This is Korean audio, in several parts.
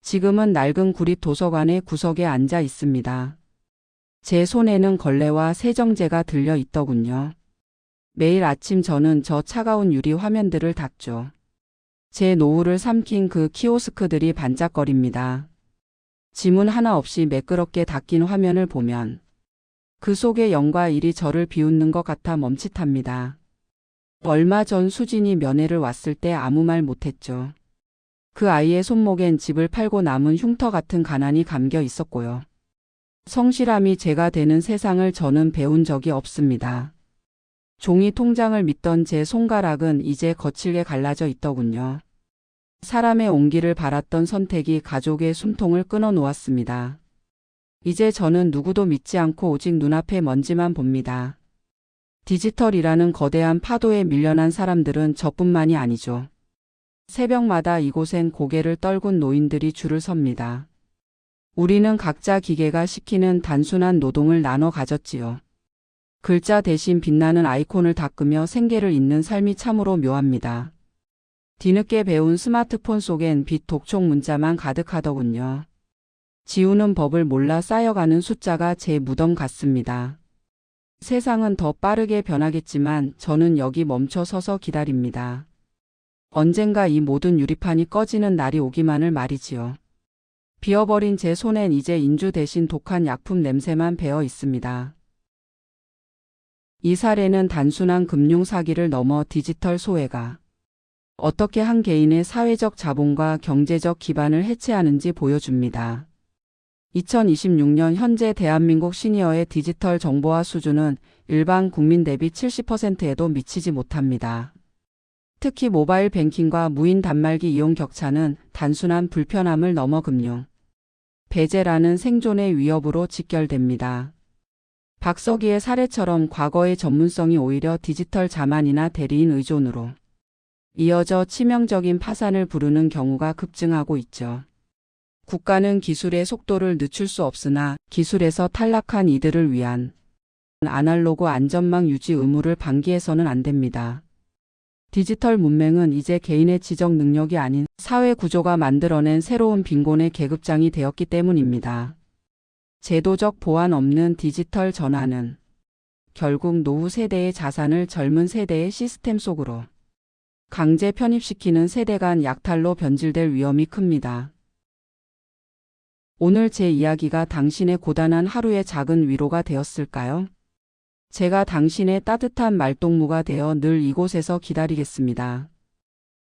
지금은 낡은 구립 도서관의 구석에 앉아 있습니다. 제 손에는 걸레와 세정제가 들려 있더군요. 매일 아침 저는 저 차가운 유리 화면들을 닦죠. 제 노후를 삼킨 그 키오스크들이 반짝거립니다. 지문 하나 없이 매끄럽게 닦인 화면을 보면 그 속에 0과 1이 저를 비웃는 것 같아 멈칫합니다. 얼마 전 수진이 면회를 왔을 때 아무 말 못했죠. 그 아이의 손목엔 집을 팔고 남은 흉터 같은 가난이 감겨 있었고요. 성실함이 죄가 되는 세상을 저는 배운 적이 없습니다. 종이 통장을 믿던 제 손가락은 이제 거칠게 갈라져 있더군요. 사람의 온기를 바랐던 선택이 가족의 숨통을 끊어 놓았습니다. 이제 저는 누구도 믿지 않고 오직 눈앞의 먼지만 봅니다. 디지털이라는 거대한 파도에 밀려난 사람들은 저뿐만이 아니죠. 새벽마다 이곳엔 고개를 떨군 노인들이 줄을 섭니다. 우리는 각자 기계가 시키는 단순한 노동을 나눠 가졌지요. 글자 대신 빛나는 아이콘을 닦으며 생계를 잇는 삶이 참으로 묘합니다. 뒤늦게 배운 스마트폰 속엔 빛 독촉 문자만 가득하더군요. 지우는 법을 몰라 쌓여가는 숫자가 제 무덤 같습니다. 세상은 더 빠르게 변하겠지만 저는 여기 멈춰 서서 기다립니다. 언젠가 이 모든 유리판이 꺼지는 날이 오기만을 말이지요. 비어버린 제 손엔 이제 인주 대신 독한 약품 냄새만 배어 있습니다. 이 사례는 단순한 금융 사기를 넘어 디지털 소외가 어떻게 한 개인의 사회적 자본과 경제적 기반을 해체하는지 보여줍니다. 2026년 현재 대한민국 시니어의 디지털 정보화 수준은 일반 국민 대비 70%에도 미치지 못합니다. 특히 모바일 뱅킹과 무인 단말기 이용 격차는 단순한 불편함을 넘어 금융 배제라는 생존의 위협으로 직결됩니다. 박서기의 사례처럼 과거의 전문성이 오히려 디지털 자만이나 대리인 의존으로 이어져 치명적인 파산을 부르는 경우가 급증하고 있죠. 국가는 기술의 속도를 늦출 수 없으나 기술에서 탈락한 이들을 위한 아날로그 안전망 유지 의무를 방기해서는 안 됩니다. 디지털 문맹은 이제 개인의 지적 능력이 아닌 사회 구조가 만들어낸 새로운 빈곤의 계급장이 되었기 때문입니다. 제도적 보완 없는 디지털 전환은 결국 노후 세대의 자산을 젊은 세대의 시스템 속으로 강제 편입시키는 세대 간 약탈로 변질될 위험이 큽니다. 오늘 제 이야기가 당신의 고단한 하루의 작은 위로가 되었을까요? 제가 당신의 따뜻한 말동무가 되어 늘 이곳에서 기다리겠습니다.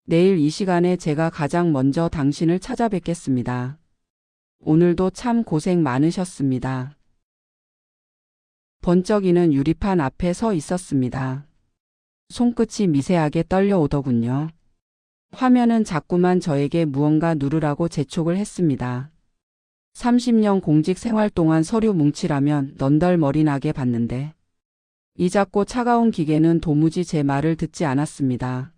내일 이 시간에 제가 가장 먼저 당신을 찾아뵙겠습니다. 오늘도 참 고생 많으셨습니다. 번쩍이는 유리판 앞에 서 있었습니다. 손끝이 미세하게 떨려오더군요. 화면은 자꾸만 저에게 무언가 누르라고 재촉을 했습니다. 30년 공직 생활 동안 서류 뭉치라면 넌덜머리나게 봤는데 이 작고 차가운 기계는 도무지 제 말을 듣지 않았습니다.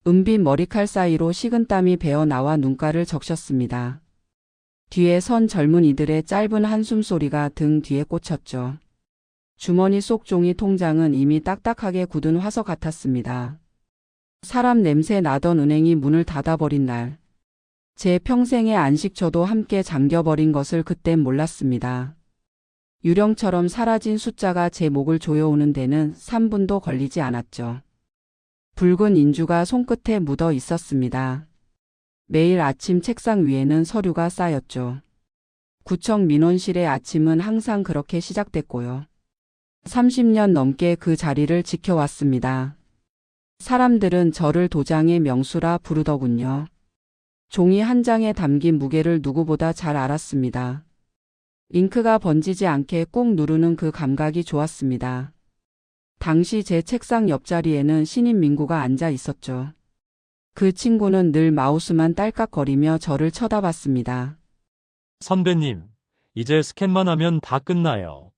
은빛 머리칼 사이로 식은땀이 배어 나와 눈가를 적셨습니다. 뒤에 선 젊은이들의 짧은 한숨 소리가 등 뒤에 꽂혔죠. 주머니 속 종이 통장은 이미 딱딱하게 굳은 화석 같았습니다. 사람 냄새 나던 은행이 문을 닫아버린 날, 제 평생의 안식처도 함께 잠겨버린 것을 그땐 몰랐습니다. 유령처럼 사라진 숫자가 제 목을 조여오는 데는 3분도 걸리지 않았죠. 붉은 인주가 손끝에 묻어 있었습니다. 매일 아침 책상 위에는 서류가 쌓였죠. 구청 민원실의 아침은 항상 그렇게 시작됐고요. 30년 넘게 그 자리를 지켜왔습니다. 사람들은 저를 도장의 명수라 부르더군요. 종이 한 장에 담긴 무게를 누구보다 잘 알았습니다. 잉크가 번지지 않게 꾹 누르는 그 감각이 좋았습니다. 당시 제 책상 옆자리에는 신인 민구가 앉아 있었죠. 그 친구는 늘 마우스만 딸깍거리며 저를 쳐다봤습니다. 선배님, 이제 스캔만 하면 다 끝나요.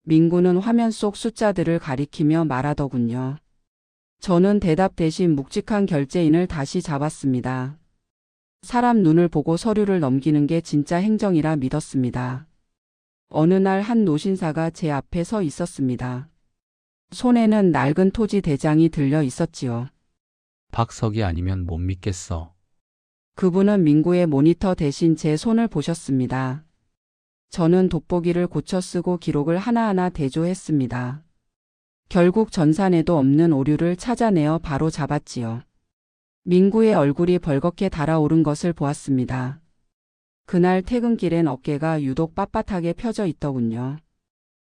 민구는 화면 속 숫자들을 가리키며 말하더군요. 저는 대답 대신 묵직한 결제인을 다시 잡았습니다. 사람 눈을 보고 서류를 넘기는 게 진짜 행정이라 믿었습니다. 어느 날 한 노신사가 제 앞에 서 있었습니다. 손에는 낡은 토지 대장이 들려 있었지요. 박석이 아니면 못 믿겠어. 그분은 민구의 모니터 대신 제 손을 보셨습니다. 저는 돋보기를 고쳐 쓰고 기록을 하나하나 대조했습니다. 결국 전산에도 없는 오류를 찾아내어 바로 잡았지요. 민구의 얼굴이 벌겋게 달아오른 것을 보았습니다. 그날 퇴근길엔 어깨가 유독 빳빳하게 펴져 있더군요.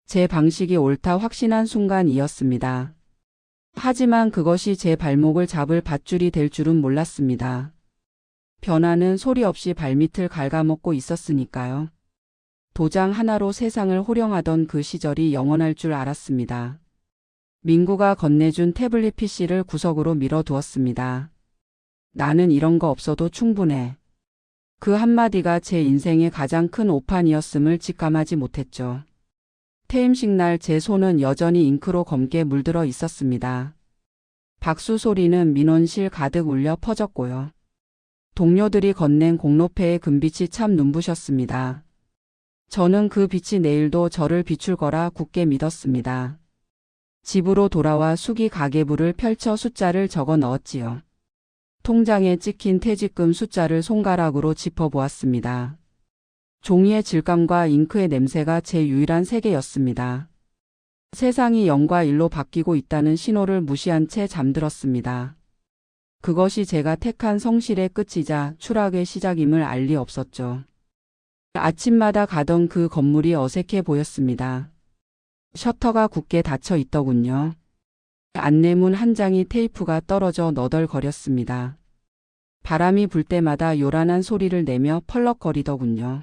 제 방식이 옳다 확신한 순간이었습니다. 하지만 그것이 제 발목을 잡을 밧줄이 될 줄은 몰랐습니다. 변화는 소리 없이 발밑을 갉아먹고 있었으니까요. 도장 하나로 세상을 호령하던 그 시절이 영원할 줄 알았습니다. 민구가 건네준 태블릿 PC를 구석으로 밀어두었습니다. 나는 이런 거 없어도 충분해. 그 한마디가 제 인생의 가장 큰 오판이었음을 직감하지 못했죠. 퇴임식 날 제 손은 여전히 잉크로 검게 물들어 있었습니다. 박수 소리는 민원실 가득 울려 퍼졌고요. 동료들이 건넨 공로패의 금빛이 참 눈부셨습니다. 저는 그 빛이 내일도 저를 비출 거라 굳게 믿었습니다. 집으로 돌아와 수기 가계부를 펼쳐 숫자를 적어 넣었지요. 통장에 찍힌 퇴직금 숫자를 손가락으로 짚어보았습니다. 종이의 질감과 잉크의 냄새가 제 유일한 세계였습니다. 세상이 0과 1로 바뀌고 있다는 신호를 무시한 채 잠들었습니다. 그것이 제가 택한 성실의 끝이자 추락의 시작임을 알 리 없었죠. 아침마다 가던 그 건물이 어색해 보였습니다. 셔터가 굳게 닫혀 있더군요. 안내문 한 장이 테이프가 떨어져 너덜거렸습니다. 바람이 불 때마다 요란한 소리를 내며 펄럭거리더군요.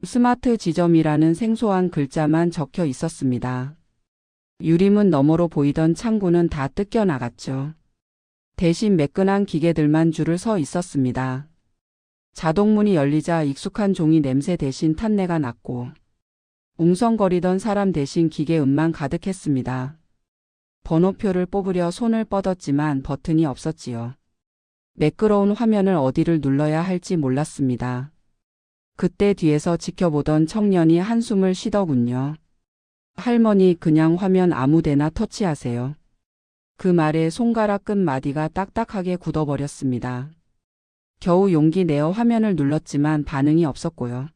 스마트 지점이라는 생소한 글자만 적혀 있었습니다. 유리문 너머로 보이던 창구는 다 뜯겨 나갔죠. 대신 매끈한 기계들만 줄을 서 있었습니다. 자동문이 열리자 익숙한 종이 냄새 대신 탄내가 났고 웅성거리던 사람 대신 기계음만 가득했습니다. 번호표를 뽑으려 손을 뻗었지만 버튼이 없었지요. 매끄러운 화면을 어디를 눌러야 할지 몰랐습니다. 그때 뒤에서 지켜보던 청년이 한숨을 쉬더군요. 할머니 그냥 화면 아무데나 터치하세요. 그 말에 손가락 끝 마디가 딱딱하게 굳어버렸습니다. 겨우 용기 내어 화면을 눌렀지만 반응이 없었고요.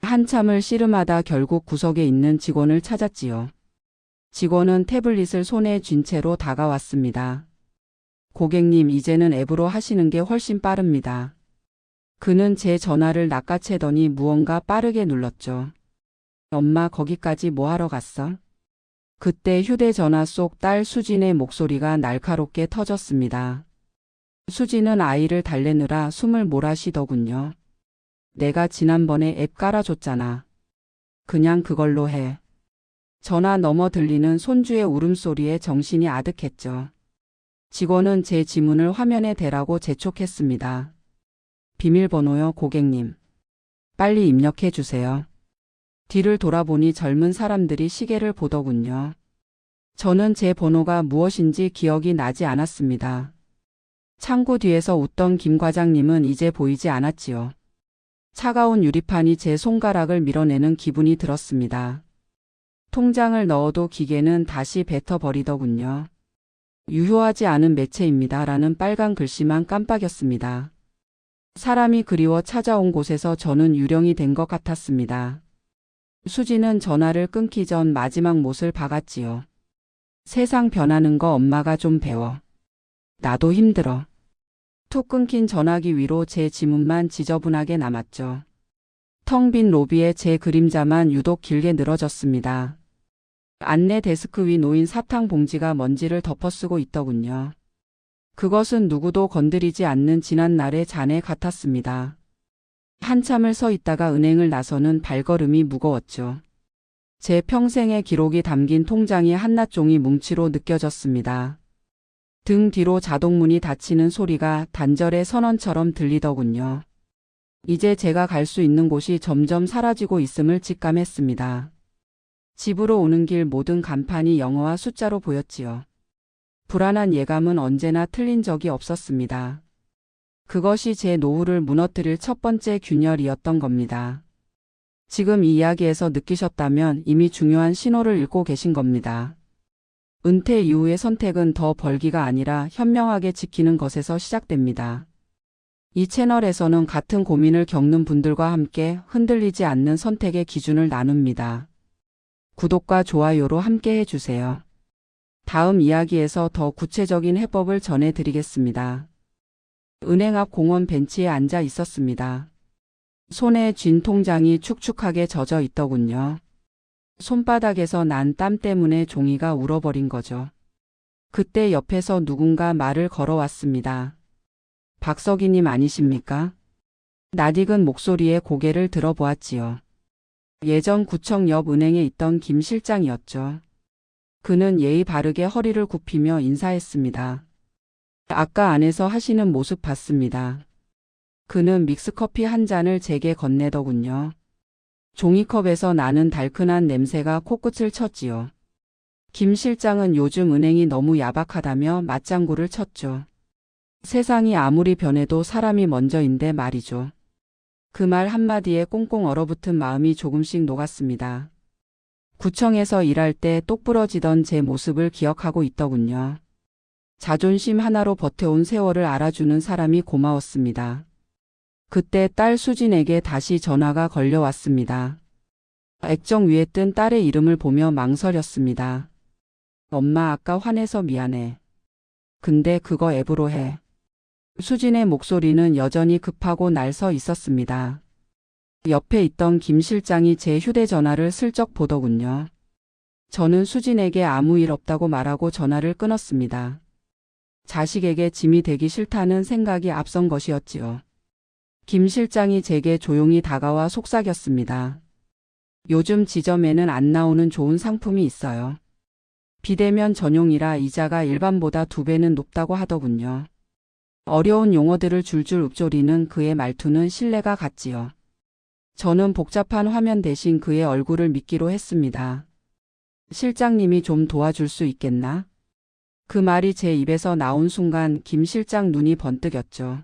한참을 씨름하다 결국 구석에 있는 직원을 찾았지요. 직원은 태블릿을 손에 쥔 채로 다가왔습니다. 고객님 이제는 앱으로 하시는 게 훨씬 빠릅니다. 그는 제 전화를 낚아채더니 무언가 빠르게 눌렀죠. 엄마 거기까지 뭐 하러 갔어? 그때 휴대전화 속 딸 수진의 목소리가 날카롭게 터졌습니다. 수진은 아이를 달래느라 숨을 몰아쉬더군요. 내가 지난번에 앱 깔아줬잖아. 그냥 그걸로 해. 전화 너머 들리는 손주의 울음소리에 정신이 아득했죠. 직원은 제 지문을 화면에 대라고 재촉했습니다. 비밀번호요 고객님. 빨리 입력해 주세요. 뒤를 돌아보니 젊은 사람들이 시계를 보더군요. 저는 제 번호가 무엇인지 기억이 나지 않았습니다. 창구 뒤에서 웃던 김 과장님은 이제 보이지 않았지요. 차가운 유리판이 제 손가락을 밀어내는 기분이 들었습니다. 통장을 넣어도 기계는 다시 뱉어버리더군요. 유효하지 않은 매체입니다. 라는 빨간 글씨만 깜빡였습니다. 사람이 그리워 찾아온 곳에서 저는 유령이 된 것 같았습니다. 수지는 전화를 끊기 전 마지막 못을 박았지요. 세상 변하는 거 엄마가 좀 배워. 나도 힘들어. 툭 끊긴 전화기 위로 제 지문만 지저분하게 남았죠. 텅 빈 로비에 제 그림자만 유독 길게 늘어졌습니다. 안내 데스크 위 놓인 사탕 봉지가 먼지를 덮어쓰고 있더군요. 그것은 누구도 건드리지 않는 지난날의 잔해 같았습니다. 한참을 서 있다가 은행을 나서는 발걸음이 무거웠죠. 제 평생의 기록이 담긴 통장이 한낱 종이 뭉치로 느껴졌습니다. 등 뒤로 자동문이 닫히는 소리가 단절의 선언처럼 들리더군요. 이제 제가 갈 수 있는 곳이 점점 사라지고 있음을 직감했습니다. 집으로 오는 길 모든 간판이 영어와 숫자로 보였지요. 불안한 예감은 언제나 틀린 적이 없었습니다. 그것이 제 노후를 무너뜨릴 첫 번째 균열이었던 겁니다. 지금 이 이야기에서 느끼셨다면 이미 중요한 신호를 읽고 계신 겁니다. 은퇴 이후의 선택은 더 벌기가 아니라 현명하게 지키는 것에서 시작됩니다. 이 채널에서는 같은 고민을 겪는 분들과 함께 흔들리지 않는 선택의 기준을 나눕니다. 구독과 좋아요로 함께 해주세요. 다음 이야기에서 더 구체적인 해법을 전해드리겠습니다. 은행 앞 공원 벤치에 앉아 있었습니다. 손에 쥔 통장이 축축하게 젖어 있더군요. 손바닥에서 난 땀 때문에 종이가 울어버린 거죠. 그때 옆에서 누군가 말을 걸어왔습니다. 박석희님 아니십니까? 낯익은 목소리에 고개를 들어보았지요. 예전 구청 옆 은행에 있던 김 실장이었죠. 그는 예의 바르게 허리를 굽히며 인사했습니다. 아까 안에서 하시는 모습 봤습니다. 그는 믹스커피 한 잔을 제게 건네더군요. 종이컵에서 나는 달큰한 냄새가 코끝을 쳤지요. 김 실장은 요즘 은행이 너무 야박하다며 맞장구를 쳤죠. 세상이 아무리 변해도 사람이 먼저인데 말이죠. 그 말 한마디에 꽁꽁 얼어붙은 마음이 조금씩 녹았습니다. 구청에서 일할 때 똑부러지던 제 모습을 기억하고 있더군요. 자존심 하나로 버텨온 세월을 알아주는 사람이 고마웠습니다. 그때 딸 수진에게 다시 전화가 걸려왔습니다. 액정 위에 뜬 딸의 이름을 보며 망설였습니다. 엄마 아까 화내서 미안해. 근데 그거 앱으로 해. 수진의 목소리는 여전히 급하고 날서 있었습니다. 옆에 있던 김 실장이 제 휴대전화를 슬쩍 보더군요. 저는 수진에게 아무 일 없다고 말하고 전화를 끊었습니다. 자식에게 짐이 되기 싫다는 생각이 앞선 것이었지요. 김 실장이 제게 조용히 다가와 속삭였습니다. 요즘 지점에는 안 나오는 좋은 상품이 있어요. 비대면 전용이라 이자가 일반보다 2배는 높다고 하더군요. 어려운 용어들을 줄줄 읊조리는 그의 말투는 신뢰가 갔지요. 저는 복잡한 화면 대신 그의 얼굴을 믿기로 했습니다. 실장님이 좀 도와줄 수 있겠나? 그 말이 제 입에서 나온 순간 김 실장 눈이 번뜩였죠.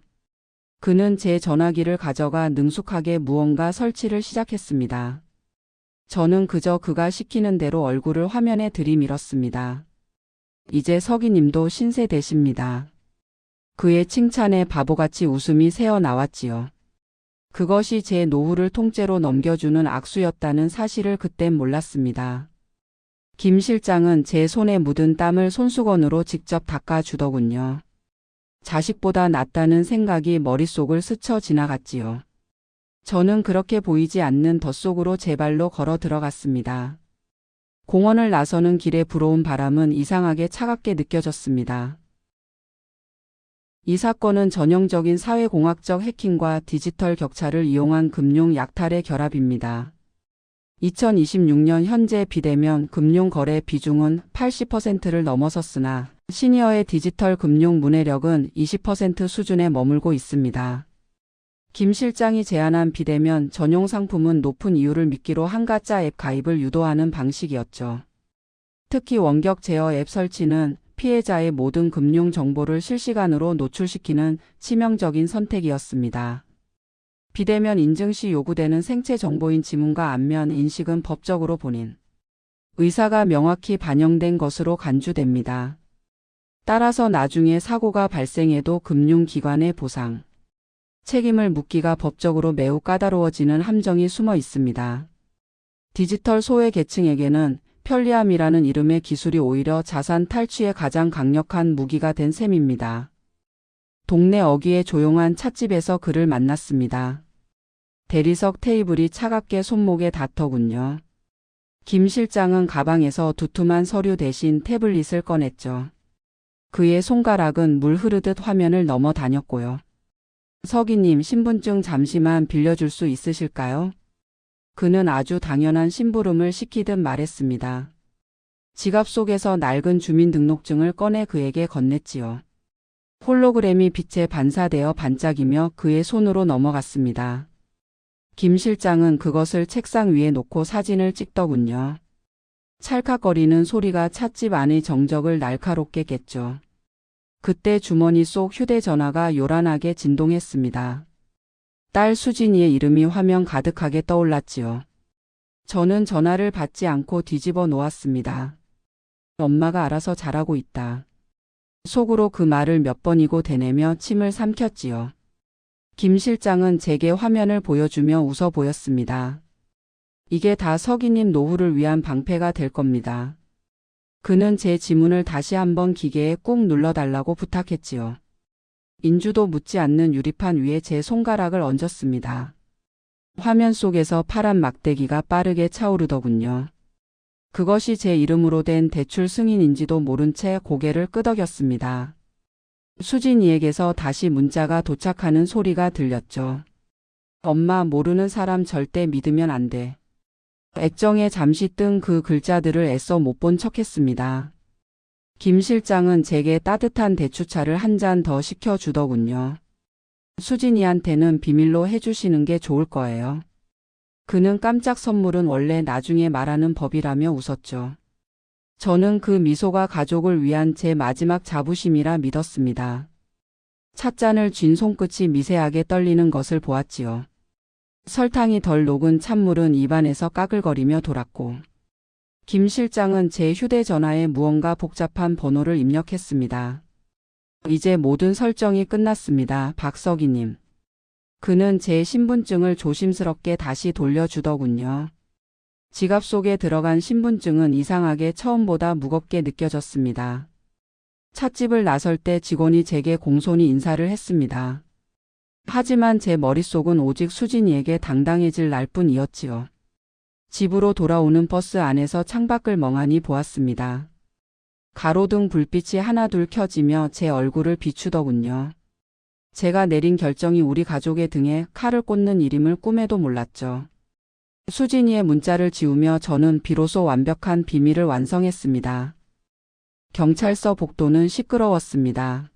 그는 제 전화기를 가져가 능숙하게 무언가 설치를 시작했습니다. 저는 그저 그가 시키는 대로 얼굴을 화면에 들이밀었습니다. 이제 석희님도 신세 되십니다. 그의 칭찬에 바보같이 웃음이 새어나왔지요. 그것이 제 노후를 통째로 넘겨주는 악수였다는 사실을 그땐 몰랐습니다. 김 실장은 제 손에 묻은 땀을 손수건으로 직접 닦아주더군요. 자식보다 낫다는 생각이 머릿속을 스쳐 지나갔지요. 저는 그렇게 보이지 않는 덧속으로 제 발로 걸어 들어갔습니다. 공원을 나서는 길에 불어온 바람은 이상하게 차갑게 느껴졌습니다. 이 사건은 전형적인 사회공학적 해킹과 디지털 격차를 이용한 금융 약탈의 결합입니다. 2026년 현재 비대면 금융 거래 비중은 80%를 넘어섰으나 시니어의 디지털 금융 문해력은 20% 수준에 머물고 있습니다. 김 실장이 제안한 비대면 전용 상품은 높은 이유를 미끼로 한 가짜 앱 가입을 유도하는 방식이었죠. 특히 원격 제어 앱 설치는 피해자의 모든 금융 정보를 실시간으로 노출시키는 치명적인 선택이었습니다. 비대면 인증 시 요구되는 생체 정보인 지문과 안면 인식은 법적으로 본인 의사가 명확히 반영된 것으로 간주됩니다. 따라서 나중에 사고가 발생해도 금융기관의 보상 책임을 묻기가 법적으로 매우 까다로워지는 함정이 숨어 있습니다. 디지털 소외계층에게는 편리함이라는 이름의 기술이 오히려 자산 탈취의 가장 강력한 무기가 된 셈입니다. 동네 어귀의 조용한 찻집에서 그를 만났습니다. 대리석 테이블이 차갑게 손목에 닿더군요. 김 실장은 가방에서 두툼한 서류 대신 태블릿을 꺼냈죠. 그의 손가락은 물 흐르듯 화면을 넘어 다녔고요. 석희님, 신분증 잠시만 빌려줄 수 있으실까요? 그는 아주 당연한 심부름을 시키듯 말했습니다. 지갑 속에서 낡은 주민등록증을 꺼내 그에게 건넸지요. 홀로그램이 빛에 반사되어 반짝이며 그의 손으로 넘어갔습니다. 김 실장은 그것을 책상 위에 놓고 사진을 찍더군요. 찰칵거리는 소리가 찻집 안의 정적을 날카롭게 깼죠. 그때 주머니 속 휴대전화가 요란하게 진동했습니다. 딸 수진이의 이름이 화면 가득하게 떠올랐지요. 저는 전화를 받지 않고 뒤집어 놓았습니다. 엄마가 알아서 잘하고 있다. 속으로 그 말을 몇 번이고 되뇌며 침을 삼켰지요. 김 실장은 제게 화면을 보여주며 웃어 보였습니다. 이게 다 서기님 노후를 위한 방패가 될 겁니다. 그는 제 지문을 다시 한번 기계에 꾹 눌러달라고 부탁했지요. 인주도 묻지 않는 유리판 위에 제 손가락을 얹었습니다. 화면 속에서 파란 막대기가 빠르게 차오르더군요. 그것이 제 이름으로 된 대출 승인인지도 모른 채 고개를 끄덕였습니다. 수진이에게서 다시 문자가 도착하는 소리가 들렸죠. 엄마, 모르는 사람 절대 믿으면 안 돼. 액정에 잠시 뜬 그 글자들을 애써 못 본 척했습니다. 김 실장은 제게 따뜻한 대추차를 한 잔 더 시켜주더군요. 수진이한테는 비밀로 해주시는 게 좋을 거예요. 그는 깜짝 선물은 원래 나중에 말하는 법이라며 웃었죠. 저는 그 미소가 가족을 위한 제 마지막 자부심이라 믿었습니다. 찻잔을 쥔 손끝이 미세하게 떨리는 것을 보았지요. 설탕이 덜 녹은 찬물은 입안에서 까글거리며 돌았고, 김 실장은 제 휴대전화에 무언가 복잡한 번호를 입력했습니다. 이제 모든 설정이 끝났습니다, 박서기님. 그는 제 신분증을 조심스럽게 다시 돌려주더군요. 지갑 속에 들어간 신분증은 이상하게 처음보다 무겁게 느껴졌습니다. 찻집을 나설 때 직원이 제게 공손히 인사를 했습니다. 하지만 제 머릿속은 오직 수진이에게 당당해질 날뿐이었지요. 집으로 돌아오는 버스 안에서 창밖을 멍하니 보았습니다. 가로등 불빛이 하나둘 켜지며 제 얼굴을 비추더군요. 제가 내린 결정이 우리 가족의 등에 칼을 꽂는 일임을 꿈에도 몰랐죠. 수진이의 문자를 지우며 저는 비로소 완벽한 비밀을 완성했습니다. 경찰서 복도는 시끄러웠습니다.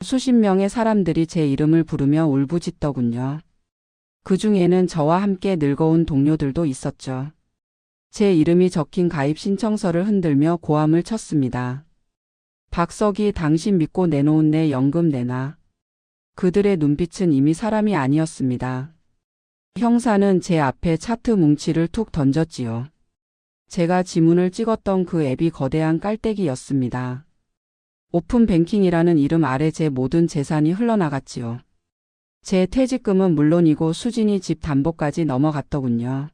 수십 명의 사람들이 제 이름을 부르며 울부짖더군요. 그 중에는 저와 함께 늙어온 동료들도 있었죠. 제 이름이 적힌 가입 신청서를 흔들며 고함을 쳤습니다. 박석이, 당신 믿고 내놓은 내 연금 내놔. 그들의 눈빛은 이미 사람이 아니었습니다. 형사는 제 앞에 차트 뭉치를 툭 던졌지요. 제가 지문을 찍었던 그 앱이 거대한 깔때기였습니다. 오픈 뱅킹이라는 이름 아래 제 모든 재산이 흘러나갔지요. 제 퇴직금은 물론이고 수진이 집 담보까지 넘어갔더군요.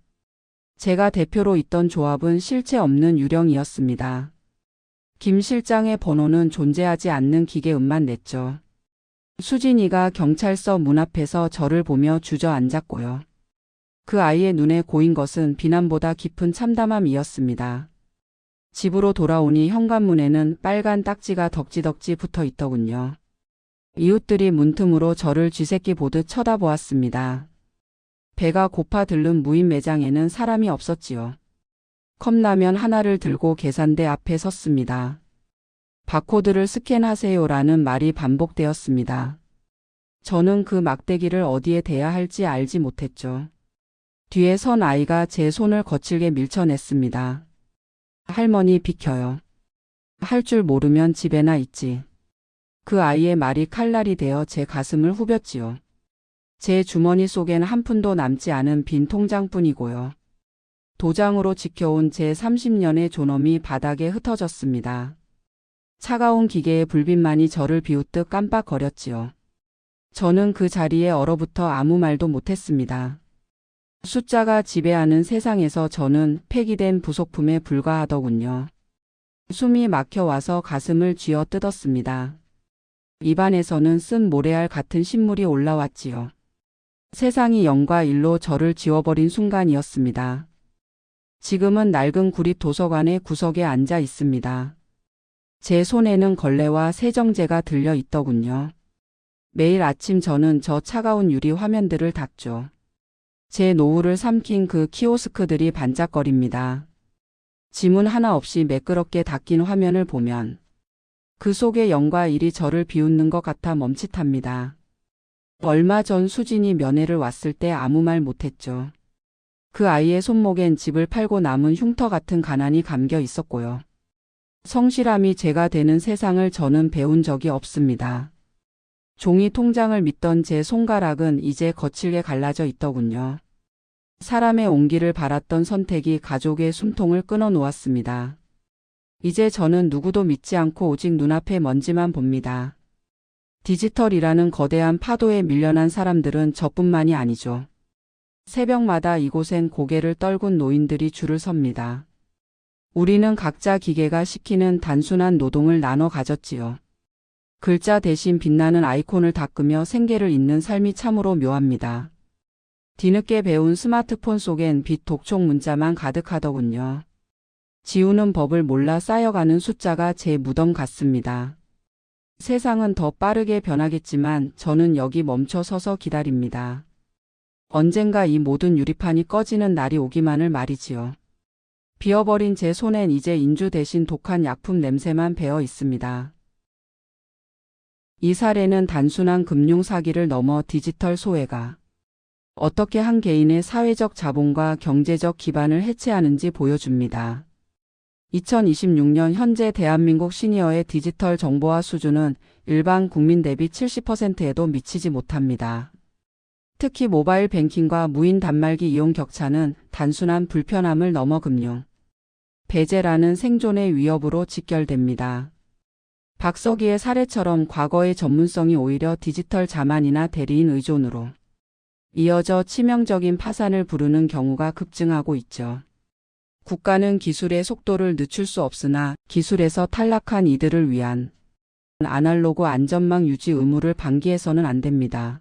제가 대표로 있던 조합은 실체 없는 유령이었습니다. 김 실장의 번호는 존재하지 않는 기계음만 냈죠. 수진이가 경찰서 문 앞에서 저를 보며 주저앉았고요. 그 아이의 눈에 고인 것은 비난보다 깊은 참담함이었습니다. 집으로 돌아오니 현관문에는 빨간 딱지가 덕지덕지 붙어 있더군요. 이웃들이 문틈으로 저를 쥐새끼 보듯 쳐다보았습니다. 배가 고파 들른 무인 매장에는 사람이 없었지요. 컵라면 하나를 들고 계산대 앞에 섰습니다. 바코드를 스캔하세요라는 말이 반복되었습니다. 저는 그 막대기를 어디에 대야 할지 알지 못했죠. 뒤에 선 아이가 제 손을 거칠게 밀쳐냈습니다. 할머니 비켜요. 할 줄 모르면 집에나 있지. 그 아이의 말이 칼날이 되어 제 가슴을 후볐지요. 제 주머니 속엔 한 푼도 남지 않은 빈 통장뿐이고요. 도장으로 지켜온 제 30년의 존엄이 바닥에 흩어졌습니다. 차가운 기계의 불빛만이 저를 비웃듯 깜빡거렸지요. 저는 그 자리에 얼어붙어 아무 말도 못했습니다. 숫자가 지배하는 세상에서 저는 폐기된 부속품에 불과하더군요. 숨이 막혀와서 가슴을 쥐어 뜯었습니다. 입안에서는 쓴 모래알 같은 신물이 올라왔지요. 세상이 0과 1로 저를 지워버린 순간이었습니다. 지금은 낡은 구립 도서관의 구석에 앉아 있습니다. 제 손에는 걸레와 세정제가 들려 있더군요. 매일 아침 저는 저 차가운 유리 화면들을 닦죠. 제 노후를 삼킨 그 키오스크들이 반짝거립니다. 지문 하나 없이 매끄럽게 닦인 화면을 보면 그 속에 0과 1이 저를 비웃는 것 같아 멈칫합니다. 얼마 전 수진이 면회를 왔을 때 아무 말 못했죠. 그 아이의 손목엔 집을 팔고 남은 흉터 같은 가난이 감겨 있었고요. 성실함이 죄가 되는 세상을 저는 배운 적이 없습니다. 종이 통장을 믿던 제 손가락은 이제 거칠게 갈라져 있더군요. 사람의 온기를 바랐던 선택이 가족의 숨통을 끊어 놓았습니다. 이제 저는 누구도 믿지 않고 오직 눈앞의 먼지만 봅니다. 디지털이라는 거대한 파도에 밀려난 사람들은 저뿐만이 아니죠. 새벽마다 이곳엔 고개를 떨군 노인들이 줄을 섭니다. 우리는 각자 기계가 시키는 단순한 노동을 나눠 가졌지요. 글자 대신 빛나는 아이콘을 닦으며 생계를 잇는 삶이 참으로 묘합니다. 뒤늦게 배운 스마트폰 속엔 빛 독촉 문자만 가득하더군요. 지우는 법을 몰라 쌓여가는 숫자가 제 무덤 같습니다. 세상은 더 빠르게 변하겠지만 저는 여기 멈춰 서서 기다립니다. 언젠가 이 모든 유리판이 꺼지는 날이 오기만을 말이지요. 비어버린 제 손엔 이제 인주 대신 독한 약품 냄새만 배어 있습니다. 이 사례는 단순한 금융 사기를 넘어 디지털 소외가 어떻게 한 개인의 사회적 자본과 경제적 기반을 해체하는지 보여줍니다. 2026년 현재 대한민국 시니어의 디지털 정보화 수준은 일반 국민 대비 70%에도 미치지 못합니다. 특히 모바일 뱅킹과 무인 단말기 이용 격차는 단순한 불편함을 넘어 금융 배제라는 생존의 위협으로 직결됩니다. 박서기의 사례처럼 과거의 전문성이 오히려 디지털 자만이나 대리인 의존으로 이어져 치명적인 파산을 부르는 경우가 급증하고 있죠. 국가는 기술의 속도를 늦출 수 없으나 기술에서 탈락한 이들을 위한 아날로그 안전망 유지 의무를 방기해서는 안 됩니다.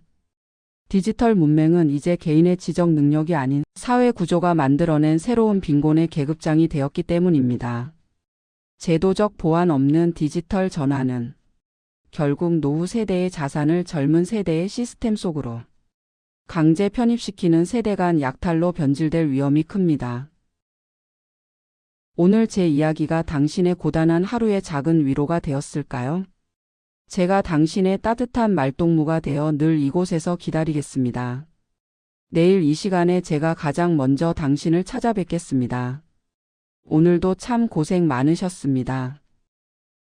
디지털 문맹은 이제 개인의 지적 능력이 아닌 사회 구조가 만들어낸 새로운 빈곤의 계급장이 되었기 때문입니다. 제도적 보완 없는 디지털 전환은 결국 노후 세대의 자산을 젊은 세대의 시스템 속으로 강제 편입시키는 세대 간 약탈로 변질될 위험이 큽니다. 오늘 제 이야기가 당신의 고단한 하루의 작은 위로가 되었을까요? 제가 당신의 따뜻한 말동무가 되어 늘 이곳에서 기다리겠습니다. 내일 이 시간에 제가 가장 먼저 당신을 찾아뵙겠습니다. 오늘도 참 고생 많으셨습니다.